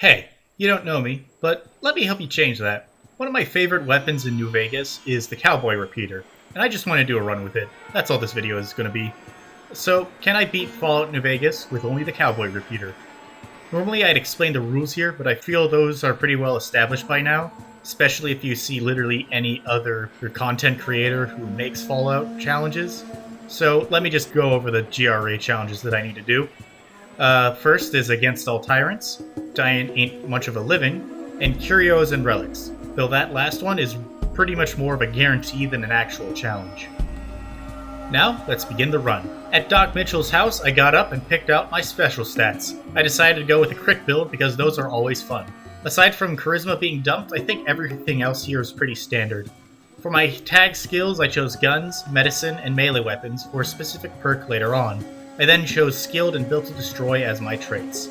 Hey, you don't know me, but let me help you change that. One of my favorite weapons in New Vegas is the Cowboy Repeater, and I just want to do a run with it. That's all this video is going to be. So, can I beat Fallout New Vegas with only the Cowboy Repeater? Normally I'd explain the rules here, but I feel those are pretty well established by now, especially if you see literally any other content creator who makes Fallout challenges. So let me just go over the GRA challenges that I need to do. First is Against All Tyrants, Dying Ain't Much of a Living, and Curios and Relics, though that last one is pretty much more of a guarantee than an actual challenge. Now, let's begin the run. At Doc Mitchell's house, I got up and picked out my special stats. I decided to go with a crit build because those are always fun. Aside from charisma being dumped, I think everything else here is pretty standard. For my tag skills, I chose guns, medicine, and melee weapons for a specific perk later on. I then chose skilled and built to destroy as my traits.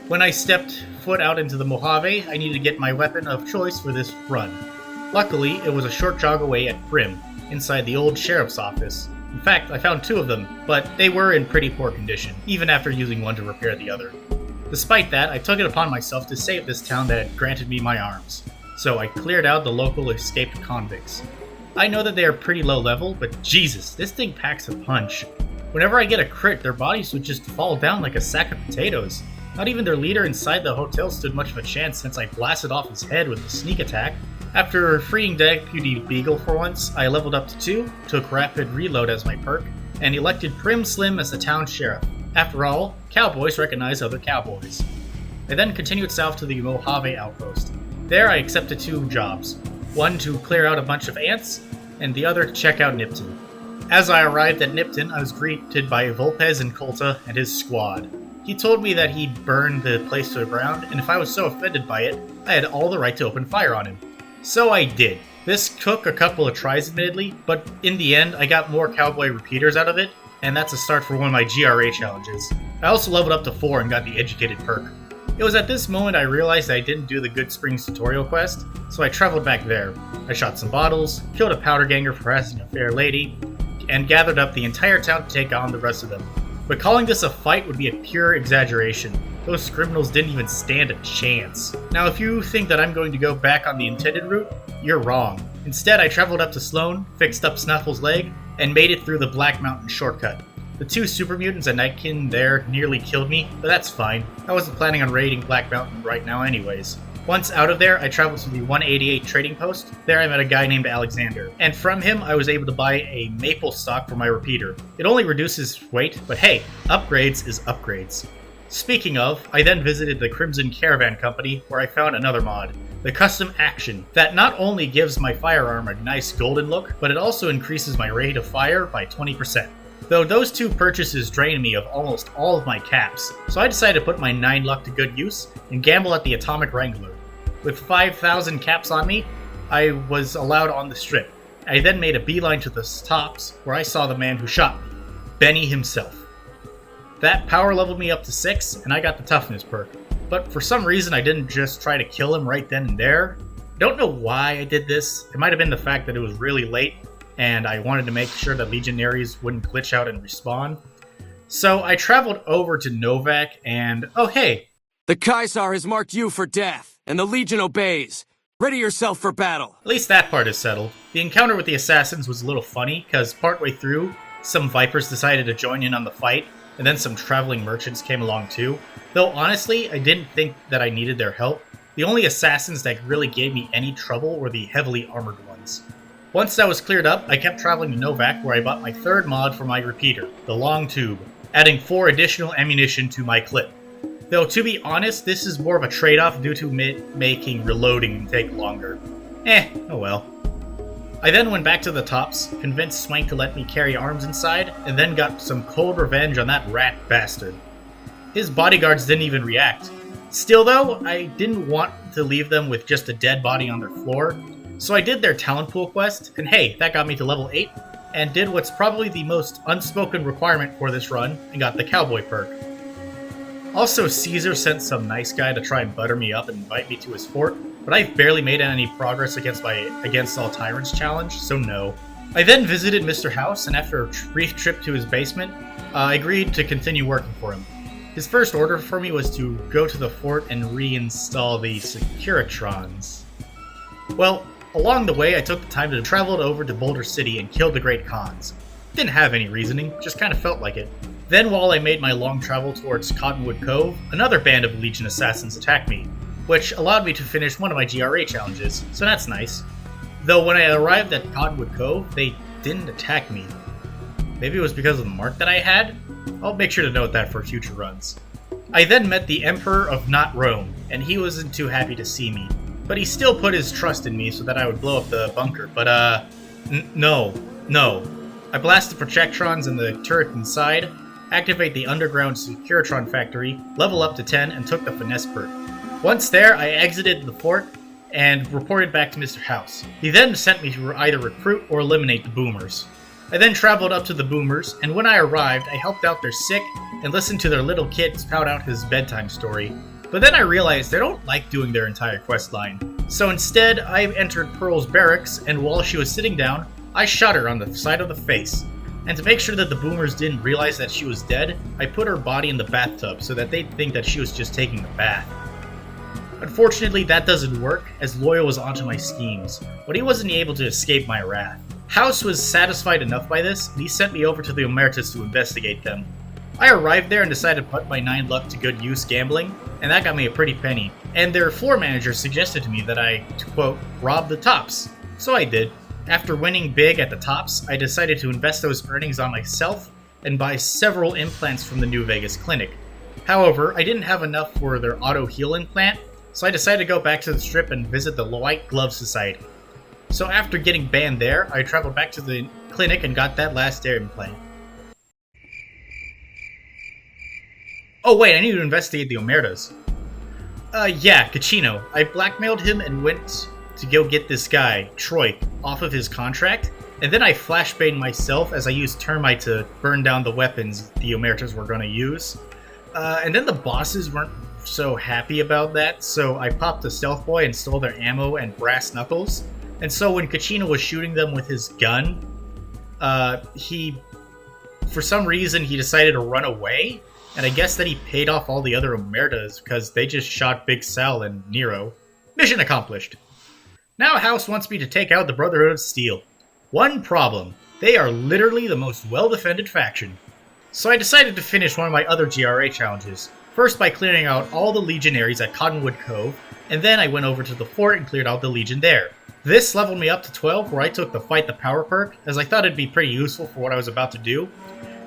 When I stepped foot out into the Mojave, I needed to get my weapon of choice for this run. Luckily, it was a short jog away at Prim, inside the old sheriff's office. In fact, I found two of them, but they were in pretty poor condition, even after using one to repair the other. Despite that, I took it upon myself to save this town that had granted me my arms, so I cleared out the local escaped convicts. I know that they are pretty low level, but Jesus, this thing packs a punch. Whenever I get a crit, their bodies would just fall down like a sack of potatoes. Not even their leader inside the hotel stood much of a chance since I blasted off his head with a sneak attack. After freeing Deputy Beagle for once, I leveled up to 2, took Rapid Reload as my perk, and elected Prim Slim as the town sheriff. After all, cowboys recognize other cowboys. I then continued south to the Mojave outpost. There I accepted 2 jobs, one to clear out a bunch of ants, and the other to check out Nipton. As I arrived at Nipton, I was greeted by Volpez and Colta and his squad. He told me that he'd burned the place to the ground, and if I was so offended by it, I had all the right to open fire on him. So I did. This took a couple of tries admittedly, but in the end I got more Cowboy Repeaters out of it, and that's a start for one of my GRA challenges. I also leveled up to 4 and got the Educated perk. It was at this moment I realized I didn't do the Good Springs tutorial quest, so I traveled back there. I shot some bottles, killed a powder ganger for harassing a fair lady, and gathered up the entire town to take on the rest of them. But calling this a fight would be a pure exaggeration. Those criminals didn't even stand a chance. Now if you think that I'm going to go back on the intended route, you're wrong. Instead, I traveled up to Sloan, fixed up Snuffle's leg, and made it through the Black Mountain shortcut. The 2 super mutants at Nightkin there nearly killed me, but that's fine. I wasn't planning on raiding Black Mountain right now anyways. Once out of there, I traveled to the 188 trading post. There I met a guy named Alexander, and from him I was able to buy a maple stock for my repeater. It only reduces weight, but hey, upgrades is upgrades. Speaking of, I then visited the Crimson Caravan Company, where I found another mod, the Custom Action, that not only gives my firearm a nice golden look, but it also increases my rate of fire by 20%. Though those 2 purchases drained me of almost all of my caps, so I decided to put my 9 luck to good use and gamble at the Atomic Wrangler. With 5,000 caps on me, I was allowed on the strip. I then made a beeline to the tops, where I saw the man who shot me, Benny himself. That power leveled me up to 6, and I got the toughness perk. But for some reason I didn't just try to kill him right then and there. I don't know why I did this. It might have been the fact that it was really late, and I wanted to make sure that Legionaries wouldn't glitch out and respawn. So I traveled over to Novak, and oh hey! The Kaisar has marked you for death, and the Legion obeys. Ready yourself for battle. At least that part is settled. The encounter with the assassins was a little funny, because partway through, some Vipers decided to join in on the fight, and then some traveling merchants came along too. Though honestly, I didn't think that I needed their help. The only assassins that really gave me any trouble were the heavily armored ones. Once that was cleared up, I kept traveling to Novak, where I bought my 3rd mod for my repeater, the Long Tube, adding 4 additional ammunition to my clip. Though to be honest, this is more of a trade-off due to making reloading take longer. Oh well. I then went back to the tops, convinced Swank to let me carry arms inside, and then got some cold revenge on that rat bastard. His bodyguards didn't even react. Still though, I didn't want to leave them with just a dead body on their floor, so I did their talent pool quest, and hey, that got me to level 8, and did what's probably the most unspoken requirement for this run, and got the Cowboy perk. Also, Caesar sent some nice guy to try and butter me up and invite me to his fort, but I've barely made any progress against my Against All Tyrants challenge, so no. I then visited Mr. House, and after a brief trip to his basement, I agreed to continue working for him. His first order for me was to go to the fort and reinstall the Securitrons. Well, along the way I took the time to travel over to Boulder City and kill the Great Khans. Didn't have any reasoning, just kind of felt like it. Then while I made my long travel towards Cottonwood Cove, another band of Legion assassins attacked me, which allowed me to finish one of my GRA challenges, so that's nice. Though when I arrived at Cottonwood Cove, they didn't attack me. Maybe it was because of the mark that I had? I'll make sure to note that for future runs. I then met the Emperor of Not Rome, and he wasn't too happy to see me. But he still put his trust in me so that I would blow up the bunker, but no. I blasted projectrons in the turret inside, activate the underground Securitron factory, level up to 10, and took the finesse perk. Once there, I exited the fort and reported back to Mr. House. He then sent me to either recruit or eliminate the boomers. I then traveled up to the boomers, and when I arrived, I helped out their sick and listened to their little kid spout out his bedtime story. But then I realized they don't like doing their entire quest line. So instead, I entered Pearl's barracks, and while she was sitting down, I shot her on the side of the face. And to make sure that the boomers didn't realize that she was dead, I put her body in the bathtub so that they'd think that she was just taking a bath. Unfortunately, that doesn't work, as Loyal was onto my schemes, but he wasn't able to escape my wrath. House was satisfied enough by this, and he sent me over to the Omertas to investigate them. I arrived there and decided to put my 9 luck to good use gambling, and that got me a pretty penny. And their floor manager suggested to me that I, quote, rob the tops. So I did. After winning big at the tops, I decided to invest those earnings on myself and buy several implants from the New Vegas clinic. However, I didn't have enough for their auto heal implant, so I decided to go back to the strip and visit the White Glove Society. So after getting banned there, I traveled back to the clinic and got that last air implant. Oh wait, I need to investigate the Omertas. Yeah, Cachino. I blackmailed him and went to go get this guy, Troy, off of his contract, and then I flashbanged myself as I used Termite to burn down the weapons the Omertas were going to use. And then the bosses weren't so happy about that, so I popped the Stealth Boy and stole their ammo and brass knuckles. And so when Cachino was shooting them with his gun, for some reason, he decided to run away, and I guess that he paid off all the other Omertas because they just shot Big Sal and Nero. Mission accomplished. Now House wants me to take out the Brotherhood of Steel. One problem, they are literally the most well-defended faction. So I decided to finish one of my other GRA challenges, first by clearing out all the Legionaries at Cottonwood Cove, and then I went over to the fort and cleared out the Legion there. This leveled me up to 12, where I took the Fight the Power perk, as I thought it'd be pretty useful for what I was about to do.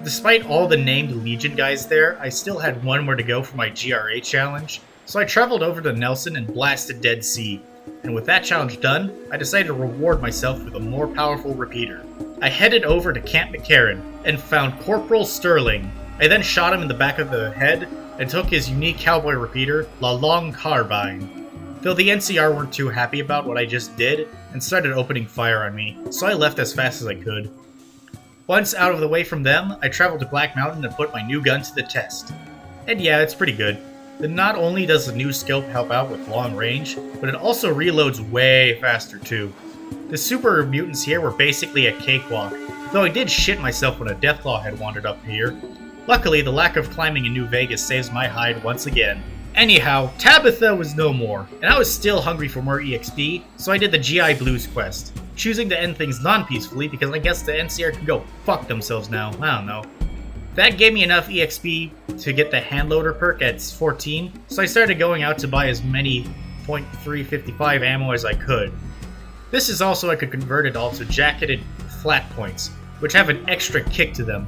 Despite all the named Legion guys there, I still had one more to go for my GRA challenge, so I traveled over to Nelson and blasted Dead Sea. And with that challenge done, I decided to reward myself with a more powerful repeater. I headed over to Camp McCarran and found Corporal Sterling. I then shot him in the back of the head and took his unique cowboy repeater, La Longue Carbine. Though the NCR weren't too happy about what I just did and started opening fire on me, so I left as fast as I could. Once out of the way from them, I traveled to Black Mountain and put my new gun to the test. And yeah, it's pretty good. Then not only does the new scope help out with long range, but it also reloads way faster too. The super mutants here were basically a cakewalk, though I did shit myself when a Deathclaw had wandered up here. Luckily, the lack of climbing in New Vegas saves my hide once again. Anyhow, Tabitha was no more, and I was still hungry for more EXP, so I did the GI Blues quest, choosing to end things non-peacefully because I guess the NCR can go fuck themselves now, I don't know. That gave me enough EXP to get the handloader perk at 14, so I started going out to buy as many .355 ammo as I could. This is also I could convert it all to jacketed flat points, which have an extra kick to them.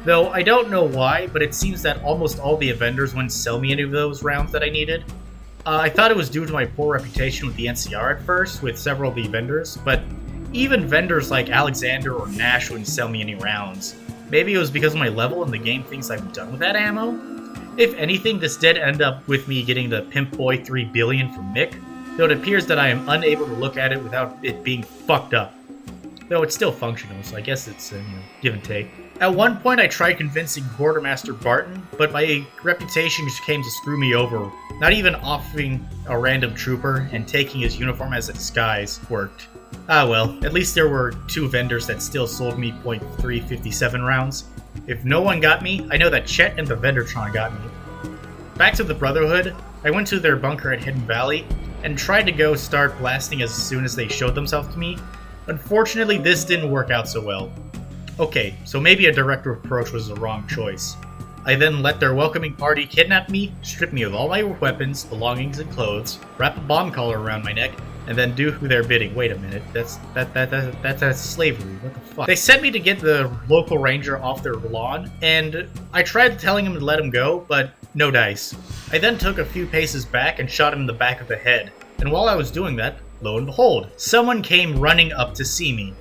Though I don't know why, but it seems that almost all the vendors wouldn't sell me any of those rounds that I needed. I thought it was due to my poor reputation with the NCR at first, with several of the vendors, but even vendors like Alexander or Nash wouldn't sell me any rounds. Maybe it was because of my level and the game thinks I'm done with that ammo? If anything, this did end up with me getting the Pimp Boy 3 billion from Mick, though it appears that I am unable to look at it without it being fucked up. Though it's still functional, so I guess it's give and take. At one point I tried convincing Quartermaster Barton, but my reputation just came to screw me over. Not even offering a random trooper and taking his uniform as a disguise worked. Ah well, at least there were 2 vendors that still sold me .357 rounds. If no one got me, I know that Chet and the Vendertron got me. Back to the Brotherhood, I went to their bunker at Hidden Valley and tried to go start blasting as soon as they showed themselves to me. Unfortunately, this didn't work out so well. Okay, so maybe a direct approach was the wrong choice. I then let their welcoming party kidnap me, strip me of all my weapons, belongings, and clothes, wrap a bomb collar around my neck, and then do their bidding. Wait a minute, that's slavery. What the fuck? They sent me to get the local ranger off their lawn, and I tried telling him to let him go, but no dice. I then took a few paces back and shot him in the back of the head, and while I was doing that, lo and behold, someone came running up to see me.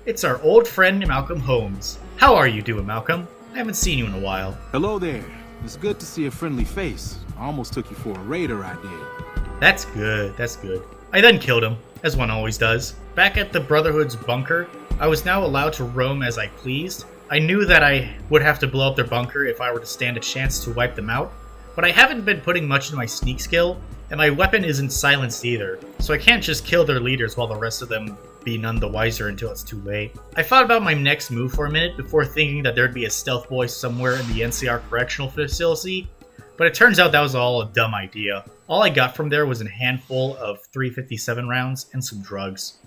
It's our old friend Malcolm Holmes. How are you doing, Malcolm? I haven't seen you in a while. Hello there. It's good to see a friendly face. I almost took you for a raider, I did. That's good, that's good. I then killed him, as one always does. Back at the Brotherhood's bunker, I was now allowed to roam as I pleased. I knew that I would have to blow up their bunker if I were to stand a chance to wipe them out, but I haven't been putting much into my sneak skill, and my weapon isn't silenced either, so I can't just kill their leaders while the rest of them be none the wiser until it's too late. I thought about my next move for a minute before thinking that there'd be a stealth boy somewhere in the NCR correctional facility, but it turns out that was all a dumb idea. All I got from there was a handful of .357 rounds and some drugs.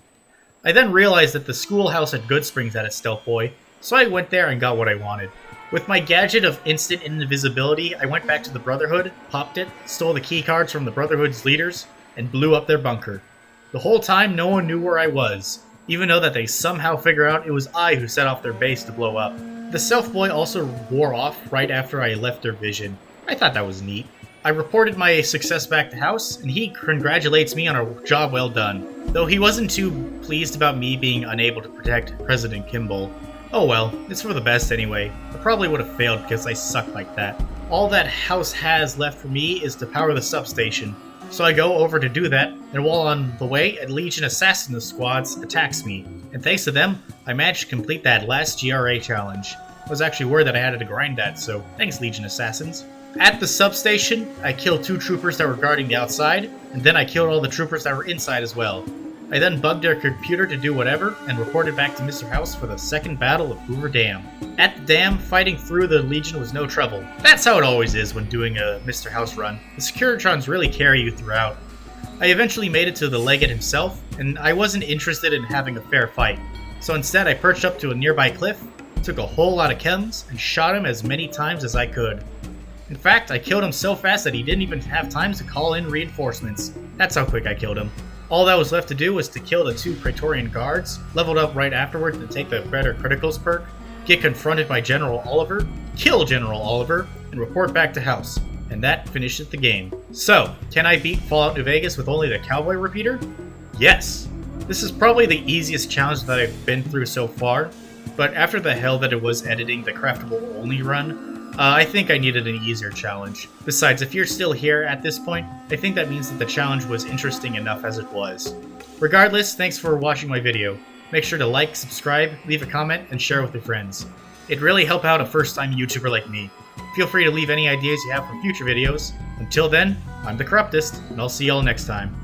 I then realized that the schoolhouse at Goodsprings had a stealth boy, so I went there and got what I wanted. With my gadget of instant invisibility, I went back to the Brotherhood, popped it, stole the keycards from the Brotherhood's leaders, and blew up their bunker. The whole time, no one knew where I was, even though that they somehow figure out it was I who set off their base to blow up. The stealth boy also wore off right after I left their vision. I thought that was neat. I reported my success back to house, and he congratulates me on a job well done, though he wasn't too pleased about me being unable to protect President Kimball. Oh well, it's for the best anyway. I probably would have failed because I suck like that. All that house has left for me is to power the substation. So I go over to do that, and while on the way, a Legion Assassin squads attacks me. And thanks to them, I managed to complete that last GRA challenge. I was actually worried that I had to grind that, so thanks Legion Assassins. At the substation, I killed 2 troopers that were guarding the outside, and then I killed all the troopers that were inside as well. I then bugged their computer to do whatever, and reported back to Mr. House for the second battle of Hoover Dam. At the dam, fighting through the Legion was no trouble. That's how it always is when doing a Mr. House run. The Securitrons really carry you throughout. I eventually made it to the Legate himself, and I wasn't interested in having a fair fight. So instead I perched up to a nearby cliff, took a whole lot of chems, and shot him as many times as I could. In fact, I killed him so fast that he didn't even have time to call in reinforcements. That's how quick I killed him. All that was left to do was to kill the 2 Praetorian guards, leveled up right afterward to take the Better Criticals perk, get confronted by General Oliver, kill General Oliver, and report back to house. And that finishes the game. So, can I beat Fallout New Vegas with only the Cowboy Repeater? Yes! This is probably the easiest challenge that I've been through so far, but after the hell that it was editing the craftable only run, I think I needed an easier challenge. Besides, if you're still here at this point, I think that means that the challenge was interesting enough as it was. Regardless, thanks for watching my video. Make sure to like, subscribe, leave a comment, and share with your friends. It'd really help out a first-time YouTuber like me. Feel free to leave any ideas you have for future videos. Until then, I'm the Corruptest, and I'll see y'all next time.